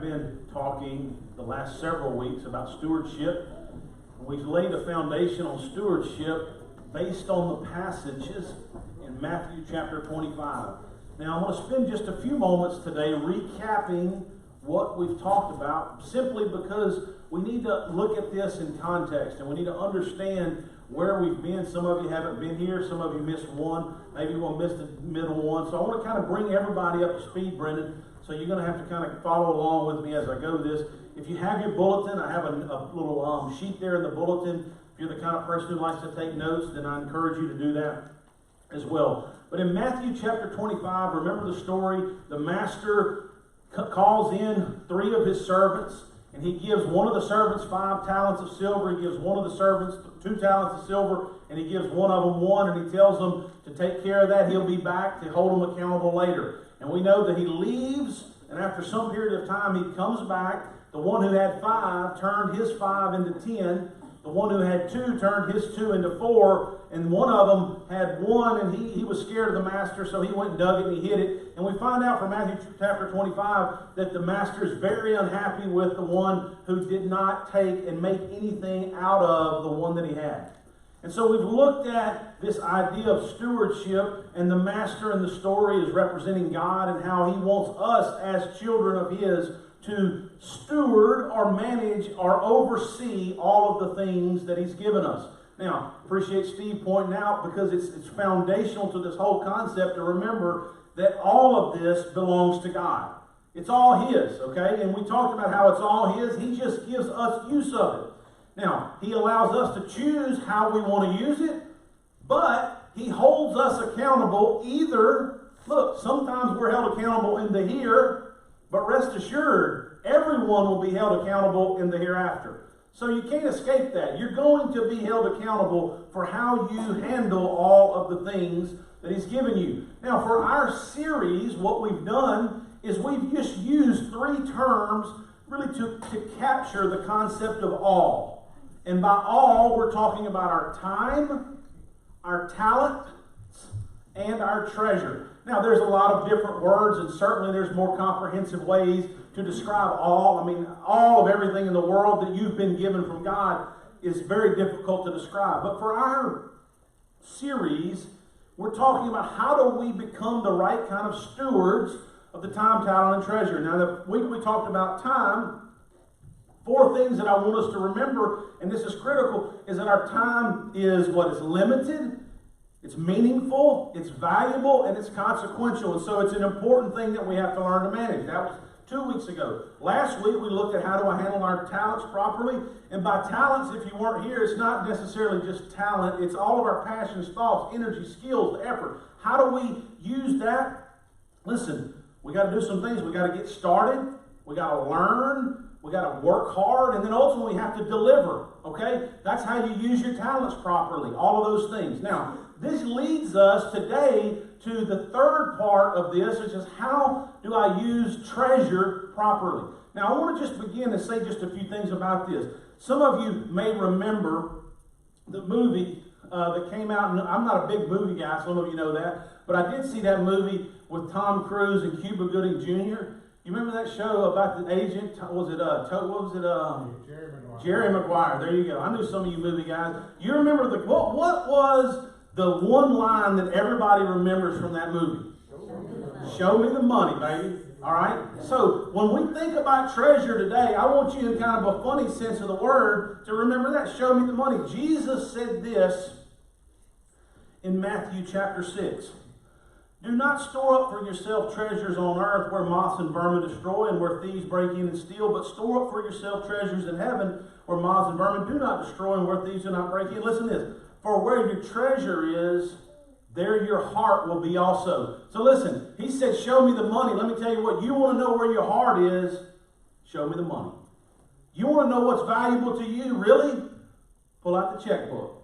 have been talking the last several weeks about stewardship. We've laid a foundation on stewardship based on the passages in Matthew chapter 25. Now, I'm going to spend just a few moments today recapping what we've talked about, simply because we need to look at this in context, and we need to understand where we've been. Some of you haven't been here. Some of you missed one. Maybe you will miss the middle one. So I want to kind of bring everybody up to speed, Brendan. So you're going to have to kind of follow along with me as I go this. If you have your bulletin, I have a little sheet there in the bulletin. If you're the kind of person who likes to take notes, then I encourage you to do that as well. But in Matthew chapter 25, remember the story. The master calls in 3 of his servants, and he gives one of the servants 5 talents of silver. He gives one of the servants 2 talents of silver, and he gives one of them 1, and he tells them to take care of that. He'll be back to hold them accountable later. And we know that he leaves, and after some period of time, he comes back. The one who had 5 turned his 5 into 10. The one who had 2 turned his 2 into 4. And one of them had 1, and he was scared of the master, so he went and dug it and he hid it. And we find out from Matthew chapter 25 that the master is very unhappy with the one who did not take and make anything out of the one that he had. And so we've looked at this idea of stewardship, and the master in the story is representing God and how he wants us as children of his to steward or manage or oversee all of the things that he's given us. Now, appreciate Steve pointing out, because it's foundational to this whole concept to remember that all of this belongs to God. It's all his, okay? And we talked about how it's all his. He just gives us use of it. Now, he allows us to choose how we want to use it, but he holds us accountable either. Look, sometimes we're held accountable in the here, but rest assured, everyone will be held accountable in the hereafter. So you can't escape that. You're going to be held accountable for how you handle all of the things that he's given you. Now, for our series, what we've done is we've just used 3 terms really to capture the concept of all. And by all, we're talking about our time, our talent, and our treasure. Now, there's a lot of different words, and certainly there's more comprehensive ways to describe all. I mean, all of everything in the world that you've been given from God is very difficult to describe. But for our series, we're talking about how do we become the right kind of stewards of the time, talent, and treasure. Now, the week we talked about time, 4 things that I want us to remember, and this is critical, is that our time is what is limited, it's meaningful, it's valuable, and it's consequential. And so it's an important thing that we have to learn to manage. That was 2 weeks ago. Last week we looked at how do I handle our talents properly. And by talents, if you weren't here, it's not necessarily just talent. It's all of our passions, thoughts, energy, skills, effort. How do we use that? Listen, we got to do some things. We got to get started. We got to learn. We got to work hard, and then ultimately we have to deliver, okay? That's how you use your talents properly, all of those things. Now, this leads us today to the third part of this, which is how do I use treasure properly? Now, I want to just begin to say just a few things about this. Some of you may remember the movie that came out, and I'm not a big movie guy, some of you know that, but I did see that movie with Tom Cruise and Cuba Gooding Jr. You remember that show about the agent? Jerry Maguire. There you go. I knew some of you movie guys. You remember what was the one line that everybody remembers from that movie? Show me the money, baby. All right? So when we think about treasure today, I want you in kind of a funny sense of the word to remember that. Show me the money. Jesus said this in Matthew chapter 6. Do not store up for yourself treasures on earth where moths and vermin destroy and where thieves break in and steal, but store up for yourself treasures in heaven where moths and vermin do not destroy and where thieves do not break in. Listen to this. For where your treasure is, there your heart will be also. So listen, he said, show me the money. Let me tell you what, you want to know where your heart is, show me the money. You want to know what's valuable to you, really? Pull out the checkbook.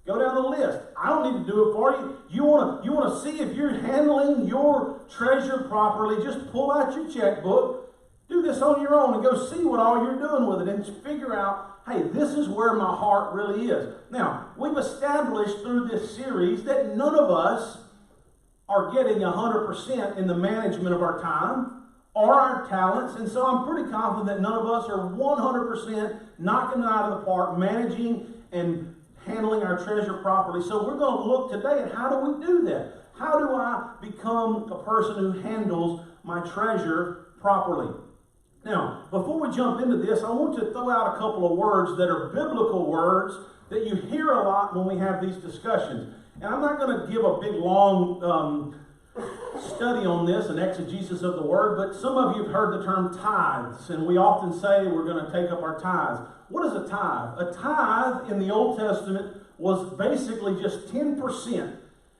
Go down the list. I don't need to do it for you. You want to see if you're handling your treasure properly, just pull out your checkbook, do this on your own, and go see what all you're doing with it, and figure out, hey, this is where my heart really is. Now, we've established through this series that none of us are getting 100% in the management of our time or our talents. And so I'm pretty confident that none of us are 100% knocking it out of the park, managing and handling our treasure properly. So we're going to look today at how do we do that? How do I become a person who handles my treasure properly? Now, before we jump into this, I want to throw out a couple of words that are biblical words that you hear a lot when we have these discussions. And I'm not going to give a big, long study on this, an exegesis of the word, but some of you have heard the term tithes, and we often say we're going to take up our tithes. What is a tithe? A tithe in the Old Testament was basically just 10%.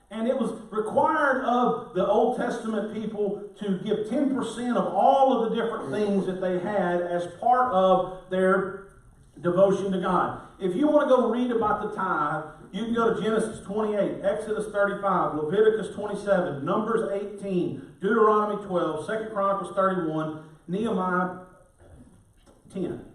And it was required of the Old Testament people to give 10% of all of the different things that they had as part of their devotion to God. If you want to go read about the tithe, you can go to Genesis 28, Exodus 35, Leviticus 27, Numbers 18, Deuteronomy 12, 2 Chronicles 31, Nehemiah 10.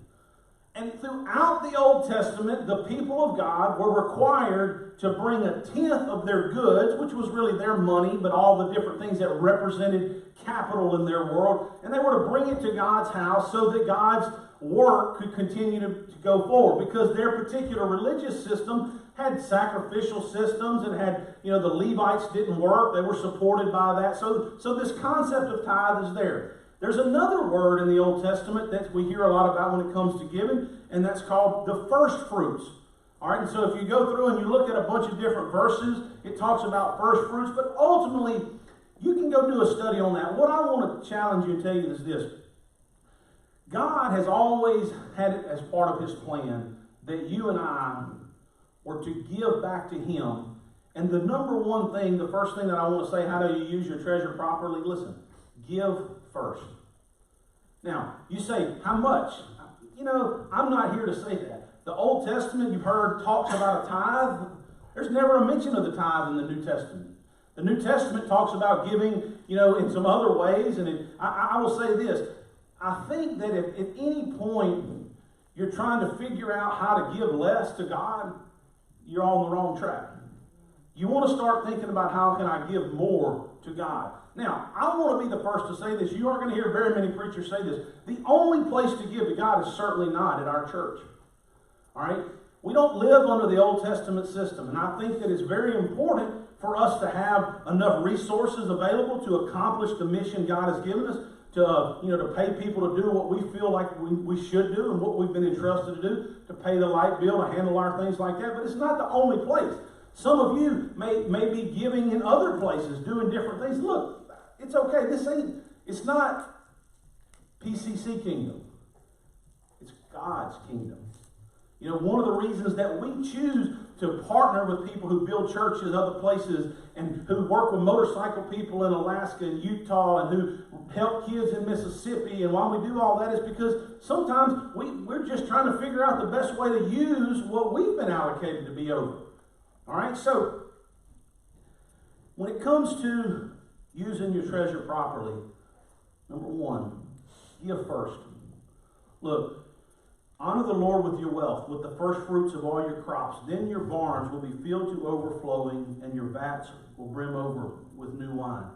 And throughout the Old Testament, the people of God were required to bring a tenth of their goods, which was really their money, but all the different things that represented capital in their world, and they were to bring it to God's house so that God's work could continue to go forward, because their particular religious system had sacrificial systems and had, the Levites didn't work. They were supported by that. So this concept of tithe is there. There's another word in the Old Testament that we hear a lot about when it comes to giving, and that's called the first fruits. All right, and so if you go through and you look at a bunch of different verses, it talks about first fruits, but ultimately, you can go do a study on that. What I want to challenge you and tell you is this. God has always had it as part of His plan that you and I were to give back to Him. And the number one thing, the first thing that I want to say, how do you use your treasure properly? Listen, give first. Now, you say, how much? I'm not here to say that. The Old Testament, you've heard talks about a tithe. There's never a mention of the tithe in the New Testament. The New Testament talks about giving, in some other ways. And I will say this. I think that if at any point you're trying to figure out how to give less to God, you're on the wrong track. You want to start thinking about how can I give more to God. Now, I want to be the first to say this. You aren't going to hear very many preachers say this. The only place to give to God is certainly not at our church. All right? We don't live under the Old Testament system, and I think that it's very important for us to have enough resources available to accomplish the mission God has given us, to pay people to do what we feel like we should do and what we've been entrusted to do, to pay the light bill, to handle our things like that. But it's not the only place. Some of you may be giving in other places, doing different things. Look, it's okay. It's not PCC kingdom. It's God's kingdom. One of the reasons that we choose to partner with people who build churches in other places and who work with motorcycle people in Alaska and Utah and who help kids in Mississippi, and why we do all that is because sometimes we're just trying to figure out the best way to use what we've been allocated to be over. All right, so when it comes to using your treasure properly, number one, give first. Look, honor the Lord with your wealth, with the first fruits of all your crops. Then your barns will be filled to overflowing, and your vats will brim over with new wine.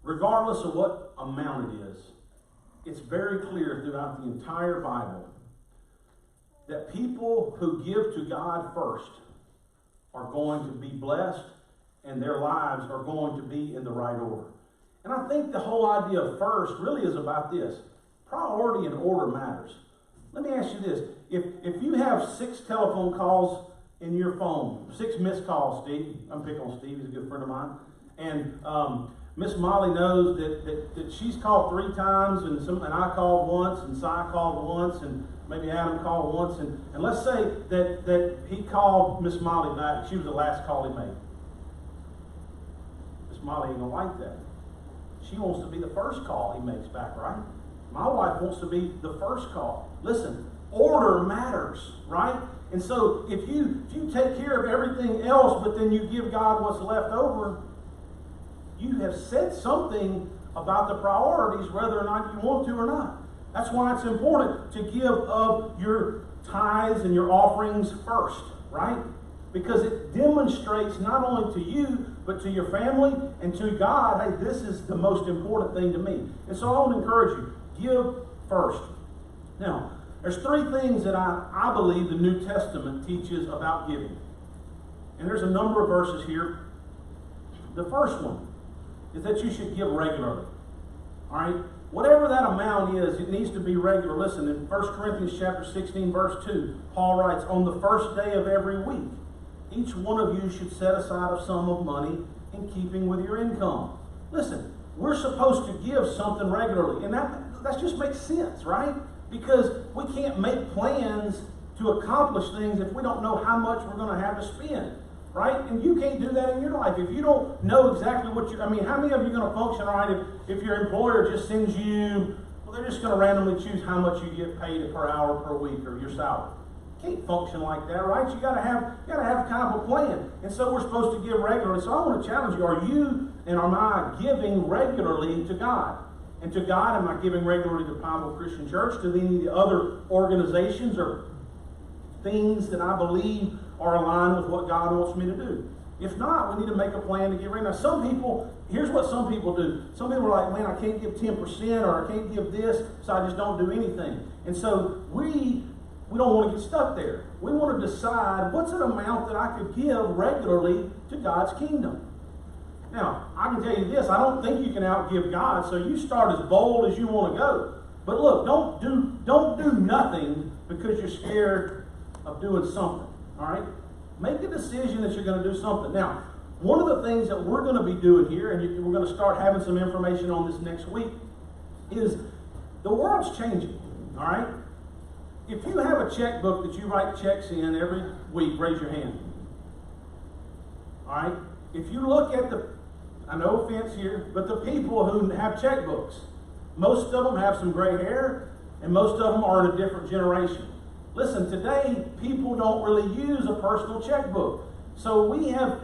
Regardless of what amount it is, it's very clear throughout the entire Bible that people who give to God first are going to be blessed, and their lives are going to be in the right order. And I think the whole idea of first really is about this. Priority and order matters. Let me ask you this. If you have 6 telephone calls in your phone, 6 missed calls, Steve, I'm picking on Steve, he's a good friend of mine, and Miss Molly knows that she's called 3 times, and I called once, and Si called once, and maybe Adam called once, and let's say that he called Miss Molly back. She was the last call he made. Miss Molly ain't gonna like that. She wants to be the first call he makes back, right? My wife wants to be the first call. Listen, order matters, right? And so if you take care of everything else, but then you give God what's left over, you have said something about the priorities, whether or not you want to or not. That's why it's important to give of your tithes and your offerings first, right? Because it demonstrates not only to you, but to your family and to God, hey, this is the most important thing to me. And so I want to encourage you, give first. Now, there's three things that I believe the New Testament teaches about giving. And there's a number of verses here. The first one is that you should give regularly. All right? Whatever that amount is, it needs to be regular. Listen, in 1 Corinthians chapter 16, verse 2, Paul writes, on the first day of every week, each one of you should set aside a sum of money in keeping with your income. Listen, we're supposed to give something regularly. And that just makes sense, right? Because we can't make plans to accomplish things if we don't know how much we're going to have to spend. Right? And you can't do that in your life. If you don't know exactly what how many of you are going to function, right, if your employer just sends you, well, they're just going to randomly choose how much you get paid per hour, per week, or your salary. You can't function like that, right? You got to have kind of a plan. And so we're supposed to give regularly. So I want to challenge you, are you and am I giving regularly to God? And to God, am I giving regularly to Pineville Christian Church, to any of the other organizations or things that I believe are aligned with what God wants me to do? If not, we need to make a plan to give right now. Some people, here's what some people do. Some people are like, man, I can't give 10% or I can't give this, so I just don't do anything. And so we don't want to get stuck there. We want to decide what's an amount that I could give regularly to God's kingdom. Now, I can tell you this, I don't think you can outgive God, so you start as bold as you want to go. But look, don't do nothing because you're scared of doing something. All right? Make a decision that you're going to do something. Now, one of the things that we're going to be doing here, and we're going to start having some information on this next week, is the world's changing. All right? If you have a checkbook that you write checks in every week, raise your hand. All right? If you look at no offense here, but the people who have checkbooks, most of them have some gray hair, and most of them are in a different generation. Listen, today, people don't really use a personal checkbook. So we have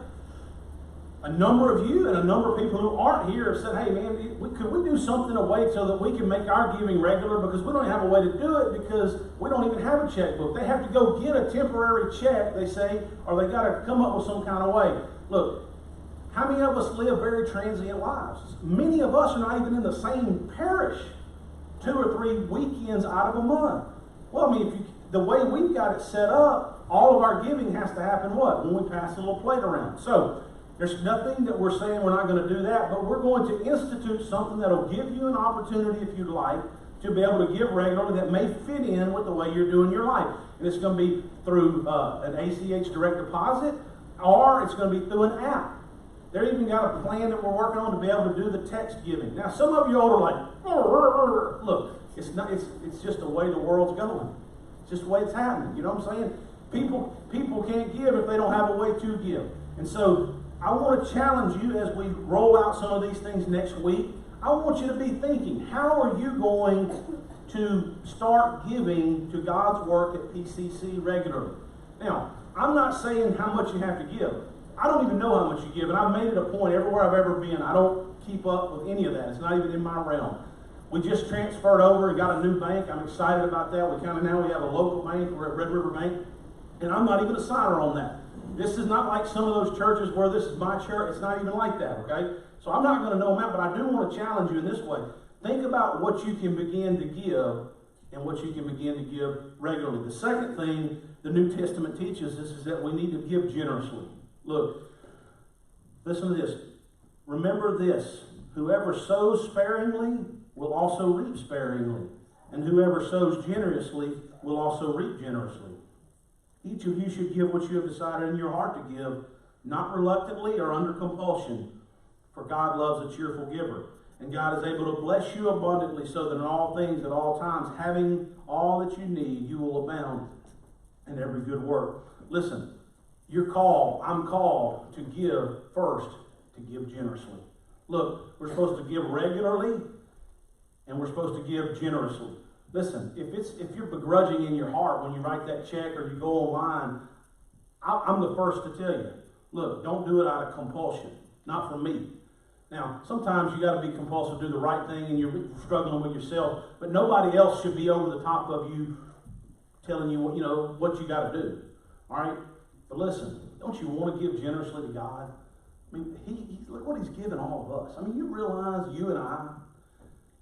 a number of you and a number of people who aren't here have said, hey man, could we do something away so that we can make our giving regular? Because we don't have a way to do it because we don't even have a checkbook. They have to go get a temporary check, they say, or they got to come up with some kind of way. Look, how many of us live very transient lives? Many of us are not even in the same parish 2 or 3 weekends out of a month. Well, I mean, the way we've got it set up, all of our giving has to happen what? When we pass a little plate around. So, there's nothing that we're saying we're not going to do that, but we're going to institute something that will give you an opportunity, if you'd like, to be able to give regularly that may fit in with the way you're doing your life. And it's going to be through an ACH direct deposit, or it's going to be through an app. They've even got a plan that we're working on to be able to do the text giving. Now, some of you all are like, look, it's just the way the world's going. It's just the way it's happening. You know what I'm saying? People can't give if they don't have a way to give. And so I want to challenge you as we roll out some of these things next week. I want you to be thinking, how are you going to start giving to God's work at PCC regularly? Now, I'm not saying how much you have to give. I don't even know how much you give, and I've made it a point everywhere I've ever been. I don't keep up with any of that. It's not even in my realm. We just transferred over and got a new bank. I'm excited about that. We have a local bank. We're at Red River Bank, and I'm not even a signer on that. This is not like some of those churches where this is my church. It's not even like that, okay? So I'm not going to know that, but I do want to challenge you in this way. Think about what you can begin to give and what you can begin to give regularly. The second thing the New Testament teaches us is that we need to give generously. Look, listen to this. Remember this. Whoever sows sparingly will also reap sparingly, and whoever sows generously will also reap generously. Each of you should give what you have decided in your heart to give, not reluctantly or under compulsion, for God loves a cheerful giver. And God is able to bless you abundantly so that in all things, at all times, having all that you need, you will abound in every good work. Listen, I'm called to give first, to give generously. Look, we're supposed to give regularly, and we're supposed to give generously. Listen, if you're begrudging in your heart when you write that check or you go online, I'm the first to tell you, look, don't do it out of compulsion. Not from me. Now, sometimes you got to be compulsive to do the right thing and you're struggling with yourself, but nobody else should be over the top of you telling you what you got to do. All right? But listen, don't you want to give generously to God? I mean, look what he's given all of us. I mean, you realize, you and I,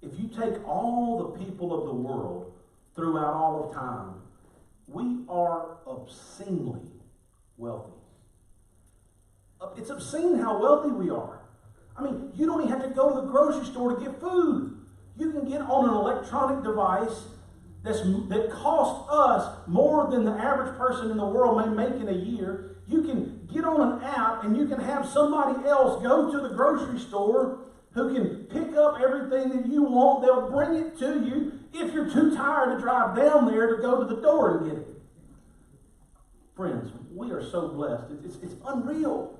if you take all the people of the world throughout all of time, we are obscenely wealthy. It's obscene how wealthy we are. I mean, you don't even have to go to the grocery store to get food. You can get on an electronic device that costs us more than the average person in the world may make in a year. You can get on an app and you can have somebody else go to the grocery store who can pick up everything that you want. They'll bring it to you if you're too tired to drive down there to go to the door and get it. Friends, we are so blessed. It's unreal.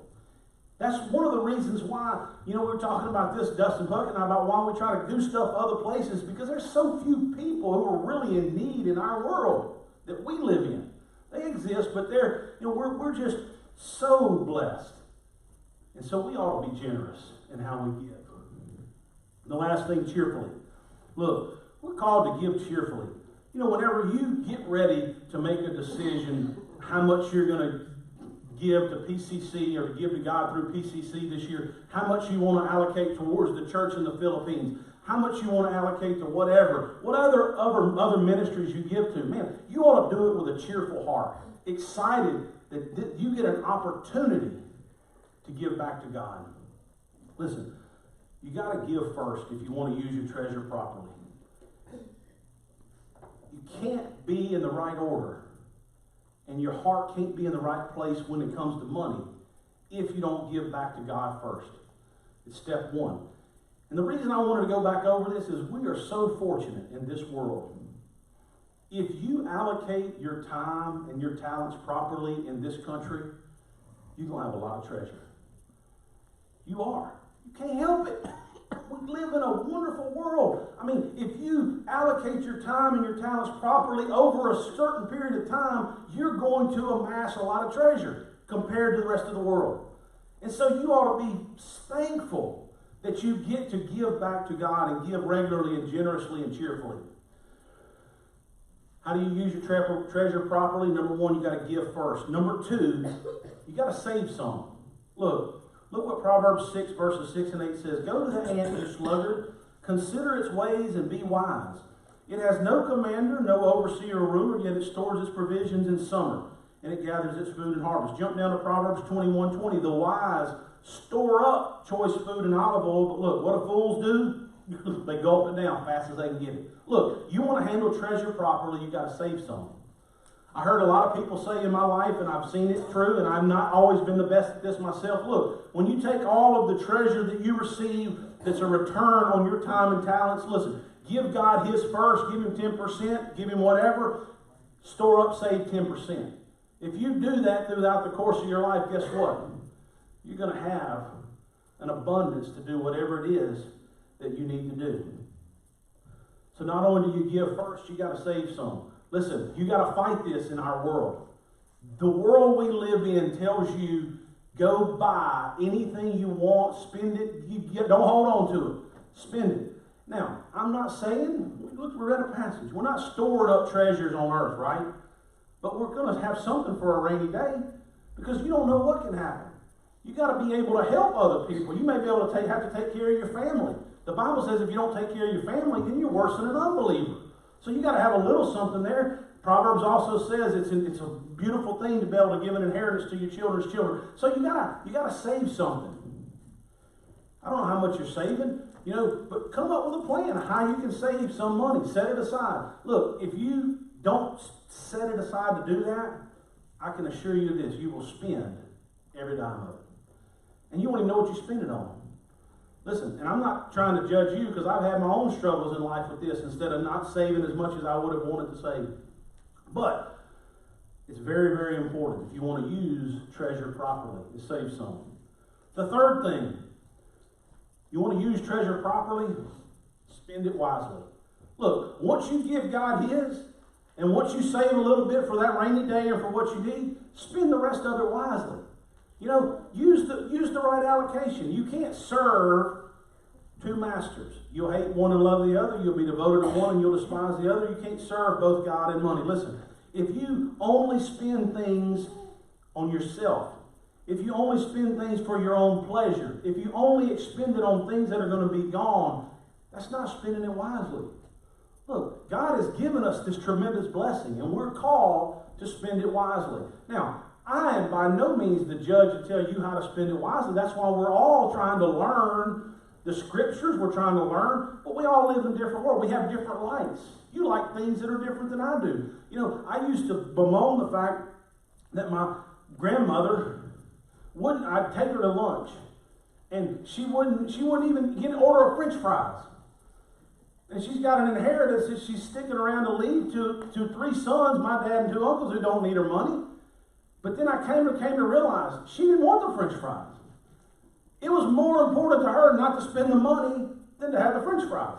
That's one of the reasons why, we were talking about this, Dustin Buck and I, about why we try to do stuff other places, because there's so few people who are really in need in our world that we live in. They exist, but we're just so blessed. And so we ought to be generous in how we give. The last thing, cheerfully. Look, we're called to give cheerfully. Whenever you get ready to make a decision how much you're going to give to PCC or to give to God through PCC this year, how much you want to allocate towards the church in the Philippines, how much you want to allocate to what other ministries you give to, man, you ought to do it with a cheerful heart, excited that you get an opportunity to give back to God. Listen, you got to give first if you want to use your treasure properly. You can't be in the right order, and your heart can't be in the right place when it comes to money if you don't give back to God first. It's step one. And the reason I wanted to go back over this is we are so fortunate in this world. If you allocate your time and your talents properly in this country, you're going to have a lot of treasure. You are. You can't help it. We live in a wonderful world. I mean, if you allocate your time and your talents properly over a certain period of time, you're going to amass a lot of treasure compared to the rest of the world. And so you ought to be thankful that you get to give back to God and give regularly and generously and cheerfully. How do you use your treasure properly? Number one, you got to give first. Number two, you got to save some. Look what Proverbs 6, verses 6 and 8 says. Go to the ant, you sluggard. Consider its ways and be wise. It has no commander, no overseer or ruler, yet it stores its provisions in summer, and it gathers its food in harvest. Jump down to Proverbs 21:20. The wise store up choice food and olive oil, but look, what do fools do? They gulp it down fast as they can get it. Look, you want to handle treasure properly, you got to save some. I heard a lot of people say in my life, and I've seen it true, and I've not always been the best at this myself. Look, when you take all of the treasure that you receive that's a return on your time and talents, listen, give God His first, give Him 10%, give Him whatever, store up, save 10%. If you do that throughout the course of your life, guess what? You're going to have an abundance to do whatever it is that you need to do. So not only do you give first, you got to save some. Listen, you got to fight this in our world. The world we live in tells you, go buy anything you want, spend it, don't hold on to it, spend it. Now, I'm not saying, look, we read a passage, we're not stored up treasures on earth, right? But we're going to have something for a rainy day, because you don't know what can happen. You got to be able to help other people. You may be able to have to take care of your family. The Bible says if you don't take care of your family, then you're worse than an unbeliever. So you got to have a little something there. Proverbs also says it's a beautiful thing to be able to give an inheritance to your children's children. So you gotta save something. I don't know how much you're saving, but come up with a plan of how you can save some money. Set it aside. Look, if you don't set it aside to do that, I can assure you this: you will spend every dime of it, and you won't even know what you spend it on. Listen, and I'm not trying to judge you, because I've had my own struggles in life with this, instead of not saving as much as I would have wanted to save. But it's very, very important, if you want to use treasure properly, to save some. The third thing, you want to use treasure properly, spend it wisely. Look, once you give God His, and once you save a little bit for that rainy day or for what you need, spend the rest of it wisely. Use the right allocation. You can't serve two masters. You'll hate one and love the other. You'll be devoted to one and you'll despise the other. You can't serve both God and money. Listen, if you only spend things on yourself if you only spend things for your own pleasure, if you only expend it on things that are going to be gone, that's not spending it wisely. Look, God has given us this tremendous blessing, and we're called to spend it wisely. Now, I am by no means the judge to tell you how to spend it wisely. That's why we're all trying to learn the scriptures. We're trying to learn, but we all live in different worlds. We have different likes. You like things that are different than I do. You know, I used to bemoan the fact that my grandmother wouldn't, I'd take her to lunch, and she wouldn't even get an order of French fries. And she's got an inheritance that she's sticking around to leave to 3 sons, my dad and 2 uncles, who don't need her money. But then I came to realize she didn't want the French fries. It was more important to her not to spend the money than to have the French fries.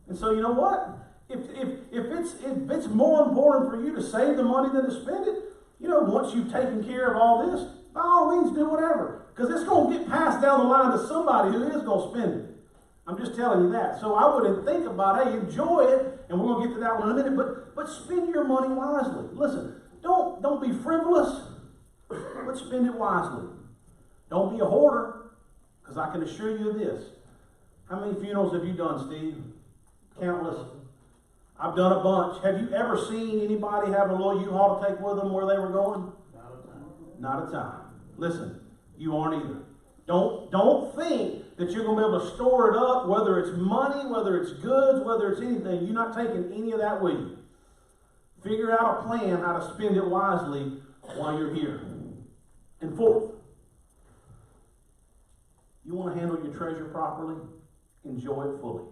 And so you know what? If it's more important for you to save the money than to spend it, you know, once you've taken care of all this, by all means do whatever. Because it's going to get passed down the line to somebody who is going to spend it. I'm just telling you that. So I wouldn't think about, hey, enjoy it, and we're going to get to that one in a minute, but spend your money wisely. Listen, don't be frivolous, but spend it wisely. Don't be a hoarder, because I can assure you of this. How many funerals have you done, Steve? Countless. I've done a bunch. Have you ever seen anybody have a little U-Haul to take with them where they were going? Not a time. Not a time. Listen, you aren't either. Don't think that you're going to be able to store it up, whether it's money, whether it's goods, whether it's anything. You're not taking any of that with you. Figure out a plan how to spend it wisely while you're here. And fourth, you want to handle your treasure properly? Enjoy it fully.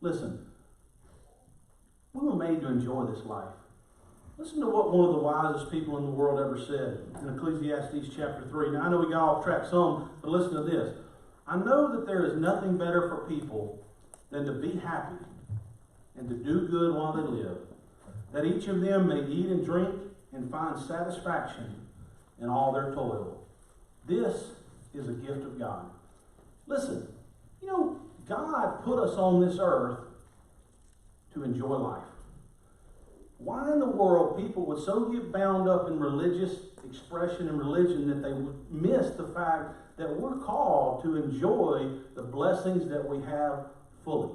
Listen, we were made to enjoy this life. Listen to what one of the wisest people in the world ever said in Ecclesiastes chapter 3. Now, I know we got off track some, but listen to this. I know that there is nothing better for people than to be happy and to do good while they live, that each of them may eat and drink and find satisfaction in all their toil. This is a gift of God. Listen, you know, God put us on this earth to enjoy life. Why in the world people would so get bound up in religious expression and religion that they would miss the fact that we're called to enjoy the blessings that we have fully.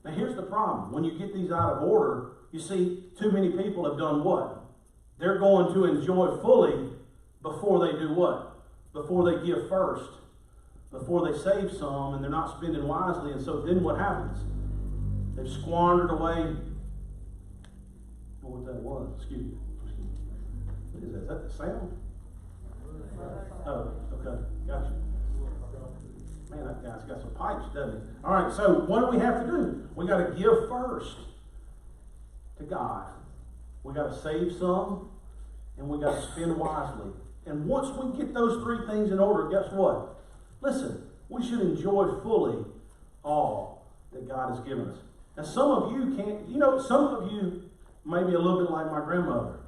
Now here's the problem. When you get these out of order, you see too many people have done what? They're going to enjoy fully before they do what? Before they give first. Before they save some, and they're not spending wisely. And so then what happens? They've squandered away. What that was? Excuse me. What is that? Is that the sound? Oh, okay. Gotcha. Man, that guy's got some pipes, doesn't he? All right, so what do we have to do? We got to give first to God. We got to save some, and we got to spend wisely. And once we get those 3 things in order, guess what? Listen, we should enjoy fully all that God has given us. Now, some of you can't, you know, some of you may be a little bit like my grandmother.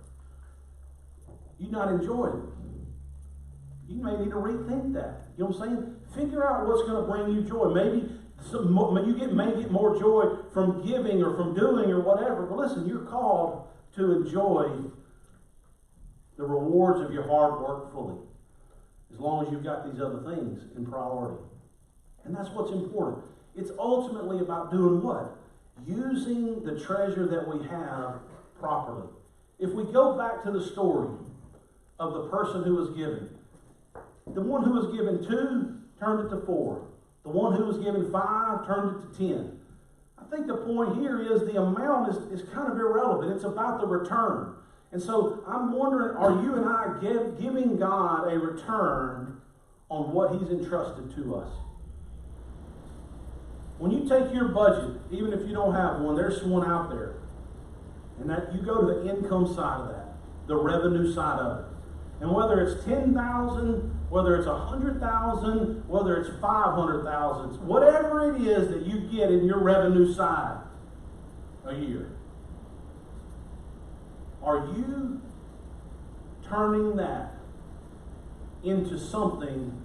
You're not enjoying it. You may need to rethink that. You know what I'm saying? Figure out what's going to bring you joy. Maybe you may get more joy from giving or from doing or whatever. But listen, you're called to enjoy the rewards of your hard work fully, as long as you've got these other things in priority. And that's what's important. It's ultimately about doing what? Using the treasure that we have properly. If we go back to the story of the person who was given, the one who was given 2 turned it to 4. The one who was given 5 turned it to 10. I think the point here is the amount is kind of irrelevant. It's about the return. And so I'm wondering, are you and I giving God a return on what He's entrusted to us? When you take your budget, even if you don't have one, there's one out there. And that you go to the income side of that, the revenue side of it. And whether it's 10,000, whether it's 100,000, whether it's 500,000, whatever it is that you get in your revenue side a year, are you turning that into something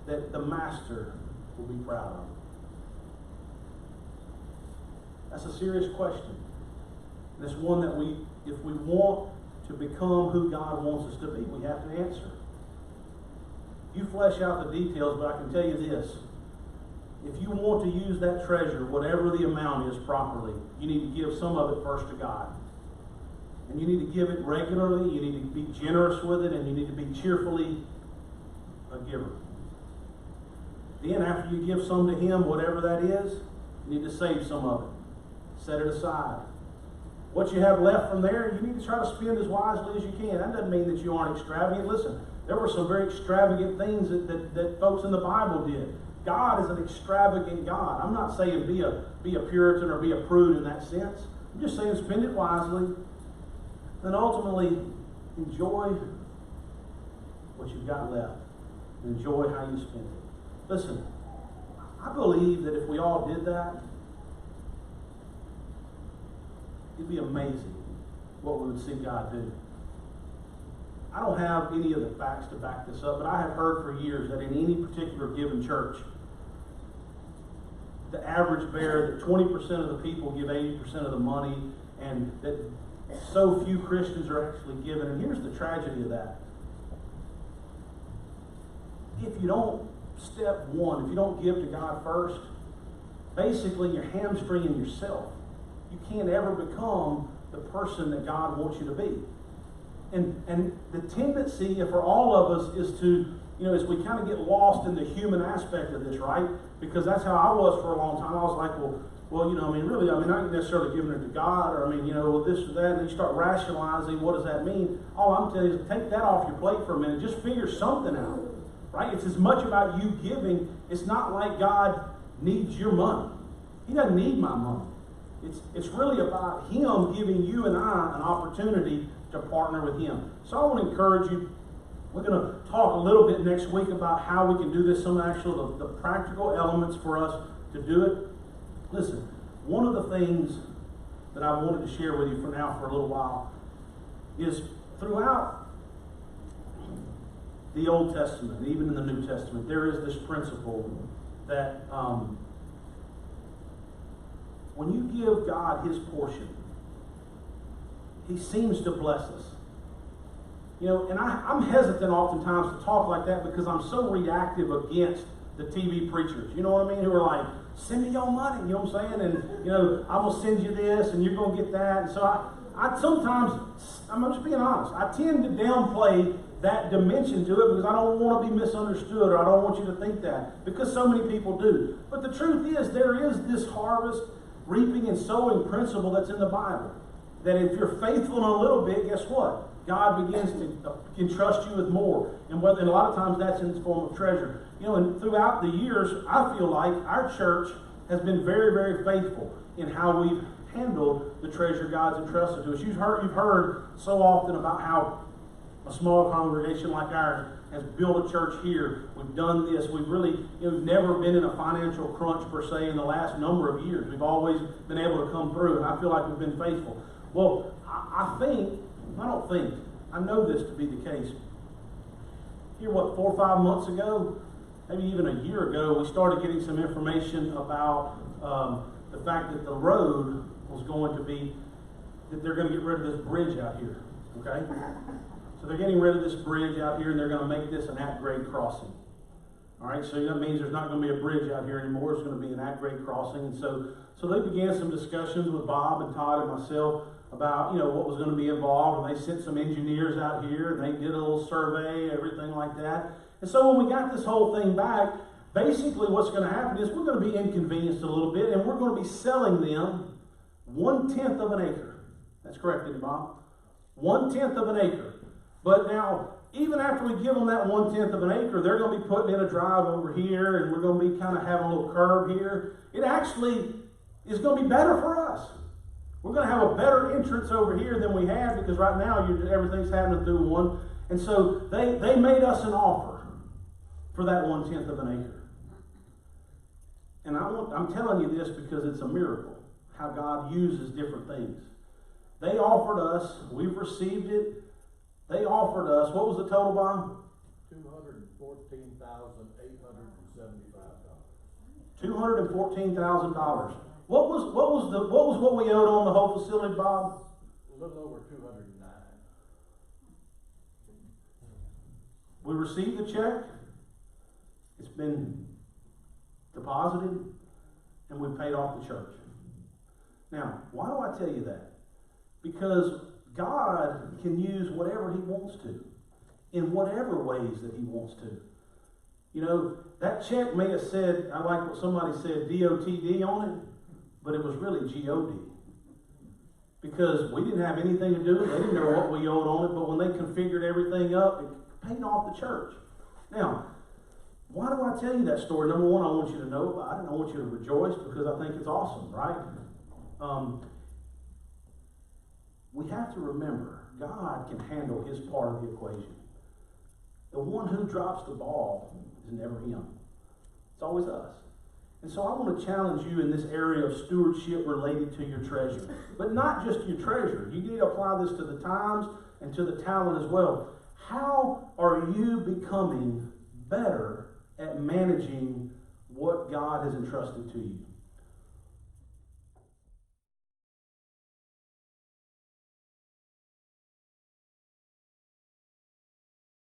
that the master will be proud of? That's a serious question. And it's one that if we want to become who God wants us to be? We have to answer. You flesh out the details, but I can tell you this. If you want to use that treasure, whatever the amount is, properly, you need to give some of it first to God. And you need to give it regularly, you need to be generous with it, and you need to be cheerfully a giver. Then after you give some to Him, whatever that is, you need to save some of it. Set it aside. What you have left from there, you need to try to spend as wisely as you can. That doesn't mean that you aren't extravagant. Listen, there were some very extravagant things that folks in the Bible did. God is an extravagant God. I'm not saying be a Puritan or be a prude in that sense. I'm just saying spend it wisely. And ultimately, enjoy what you've got left. Enjoy how you spend it. Listen, I believe that if we all did that, it'd be amazing what we would see God do. I don't have any of the facts to back this up, but I have heard for years that in any particular given church, the average bear that 20% of the people give 80% of the money, and that so few Christians are actually giving. And here's the tragedy of that. If you don't, step one, if you don't give to God first, basically you're hamstringing yourself. You can't ever become the person that God wants you to be. And the tendency for all of us is to, as we kind of get lost in the human aspect of this, right? Because that's how I was for a long time. I was like, not necessarily giving it to God, or this or that, and you start rationalizing, what does that mean? All I'm telling you is take that off your plate for a minute. Just figure something out, right? It's as much about you giving. It's not like God needs your money. He doesn't need my money. It's really about Him giving you and I an opportunity to partner with Him. So I want to encourage you. We're going to talk a little bit next week about how we can do this, some actual the practical elements for us to do it. Listen, one of the things that I wanted to share with you for now for a little while is throughout the Old Testament, even in the New Testament, there is this principle that when you give God His portion, He seems to bless us. And I'm hesitant oftentimes to talk like that because I'm so reactive against the TV preachers. You know what I mean? Who are like, send me your money, you know what I'm saying? And, I'm going to send you this and you're going to get that. And so I sometimes, I'm just being honest, I tend to downplay that dimension to it because I don't want to be misunderstood, or I don't want you to think that, because so many people do. But the truth is, there is this harvest, reaping and sowing principle that's in the Bible. That if you're faithful in a little bit, guess what? God begins to entrust you with more. And a lot of times that's in the form of treasure. And throughout the years, I feel like our church has been very, very faithful in how we've handled the treasure God's entrusted to us. You've heard so often about how a small congregation like ours has built a church here. We've done this. We've really, we've never been in a financial crunch per se in the last number of years. We've always been able to come through, and I feel like we've been faithful. Well, I know this to be the case. Here, 4 or 5 months ago, maybe even a year ago, we started getting some information about the fact that the road was going to be, that they're going to get rid of this bridge out here, okay? So they're getting rid of this bridge out here, and they're going to make this an at-grade crossing. All right, so that means there's not going to be a bridge out here anymore. It's going to be an at-grade crossing. And so they began some discussions with Bob and Todd and myself about, what was going to be involved. And they sent some engineers out here, and they did a little survey, everything like that. And so when we got this whole thing back, basically what's going to happen is we're going to be inconvenienced a little bit, and we're going to be selling them 1/10 of an acre. That's correct, isn't it, Bob? 1/10 of an acre. But now, even after we give them that 1/10 of an acre, they're going to be putting in a drive over here, and we're going to be kind of having a little curve here. It actually is going to be better for us. We're going to have a better entrance over here than we had, because right now everything's happening through one. And so they made us an offer for that 1/10 of an acre. And I'm telling you this because it's a miracle how God uses different things. They offered us, we've received it. They offered us, what was the total, Bob? $214,875. $214,000. What was what we owed on the whole facility, Bob? A little over $209. We received the check, it's been deposited, and we paid off the church. Now, why do I tell you that? Because God can use whatever He wants to, in whatever ways that He wants to. You know, that check may have said, I like what somebody said, DOTD on it, but it was really GOD. Because we didn't have anything to do with it. They didn't know what we owed on it, but when they configured everything up, it paid off the church. Now, why do I tell you that story? Number one, I want you to know about it. I want you to rejoice because I think it's awesome, right? We have to remember, God can handle His part of the equation. The one who drops the ball is never Him. It's always us. And so I want to challenge you in this area of stewardship related to your treasure. But not just your treasure. You need to apply this to the times and to the talent as well. How are you becoming better at managing what God has entrusted to you?